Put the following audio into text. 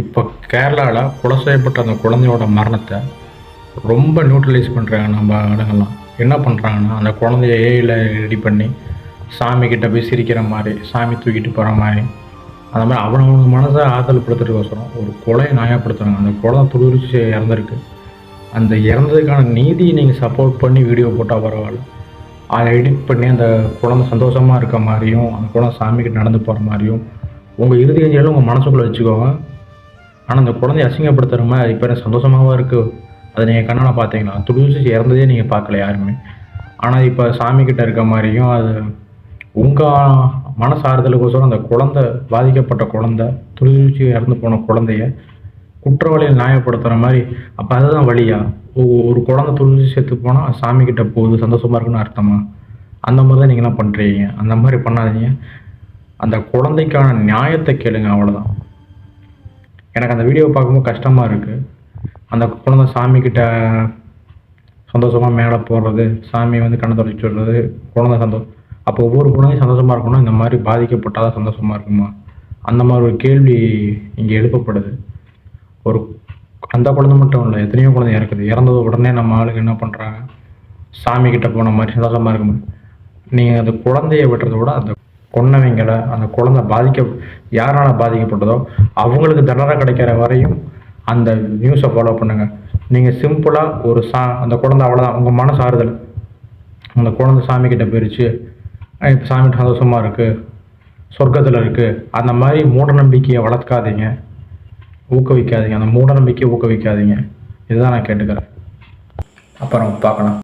இப்போ கேரளாவில் கொலை செய்யப்பட்ட அந்த குழந்தையோட மரணத்தை ரொம்ப நியூட்ரலைஸ் பண்ணுறாங்க நம்ம ஆளுங்கள்லாம். என்ன பண்ணுறாங்கன்னா, அந்த குழந்தைய ஏஐயில் ரெடி பண்ணி சாமிக்கிட்ட போய் சிரிக்கிற மாதிரி, சாமி தூக்கிட்டு போகிற மாதிரி, அந்த மாதிரி அவனவங்க மனசை ஆறுதல்படுத்துறதுக்கோசரம் ஒரு கொலையை நியாயப்படுத்துகிறாங்க. அந்த குழந்தை துடிதுடிச்சு இறந்துருக்கு. அந்த இறந்ததுக்கான நீதியை நீங்கள் சப்போர்ட் பண்ணி வீடியோ போட்டால் பரவாயில்ல. அதை எடிட் பண்ணி அந்த குழந்தை சந்தோஷமாக இருக்க மாதிரியும், அந்த குழந்தை சாமிக்கிட்ட நடந்து போகிற மாதிரியும் உங்கள் இறுதி அஞ்சலில் உங்கள் மனசுக்குள்ளே வச்சுக்கோங்க. ஆனால் அந்த குழந்தைய அசிங்கப்படுத்துகிற மாதிரி இப்போ எனக்கு சந்தோஷமாகவும் இருக்குது. அதை நீங்கள் கண்ணால் பார்த்தீங்களா? துடிச்சு இறந்ததே நீங்கள் பார்க்கல யாருமே. ஆனால் இப்போ சாமிக்கிட்ட இருக்க மாதிரியும் அது உங்கள் மனசு ஆறுதலுக்கோசரம் அந்த குழந்தை பாதிக்கப்பட்ட குழந்தை துடிச்சு இறந்து போன குழந்தைய குற்றவாளியில் நியாயப்படுத்துகிற மாதிரி. அப்போ அதுதான் வழியா? ஒரு குழந்தை துடிச்சு செத்து போனால் சாமிக்கிட்ட போகுது சந்தோஷமாக இருக்குன்னு அர்த்தமா? அந்த மாதிரி தான் நீங்களாம் பண்ணுறீங்க. அந்த மாதிரி பண்ணாதீங்க. அந்த குழந்தைக்கான நியாயத்தை கேளுங்க, அவ்வளோதான். எனக்கு அந்த வீடியோவை பார்க்கும்போது கஷ்டமாக இருக்குது. அந்த குழந்தை சாமிக்கிட்ட சந்தோஷமாக மேலே போடுறது, சாமி வந்து கண்ணை தொடச்சி விடுறது, குழந்தை சந்தோஷம். அப்போ ஒவ்வொரு குழந்தையும் சந்தோஷமாக இருக்கணும். இந்த மாதிரி பாதிக்கப்பட்டால் சந்தோஷமாக இருக்குமா? அந்த மாதிரி ஒரு கேள்வி இங்கே எழுப்பப்படுது. ஒரு அந்த குழந்தை மட்டும் இல்லை, எத்தனையோ குழந்தை இறக்குது. இறந்தது உடனே நம்ம ஆளுங்க என்ன பண்ணுறாங்க, சாமிக்கிட்ட போன மாதிரி சந்தோஷமாக இருக்குமா? நீங்கள் அந்த குழந்தைய விடுறத விட அந்த கொன்னவங்களை, அந்த குழந்தை யாரால் பாதிக்கப்பட்டதோ அவங்களுக்கு தண்டனை கிடைக்கிற வரையும் அந்த நியூஸை ஃபாலோ பண்ணுங்கள். நீங்கள் சிம்பிளாக அந்த குழந்தை அவ்வளோதான், உங்கள் மனசு ஆறுதல். அந்த குழந்தை சாமிக்கிட்ட போயிடுச்சு, இப்போ சாமிகிட்ட சந்தோஷமாக இருக்குது, சொர்க்கத்தில் இருக்குது. அந்த மாதிரி மூட நம்பிக்கையை வளர்க்காதீங்க, ஊக்குவிக்காதீங்க. அந்த மூட நம்பிக்கையை ஊக்குவிக்காதீங்க. இதுதான் நான் கேட்டுக்கிறேன். அப்புறம் பார்க்கலாம்.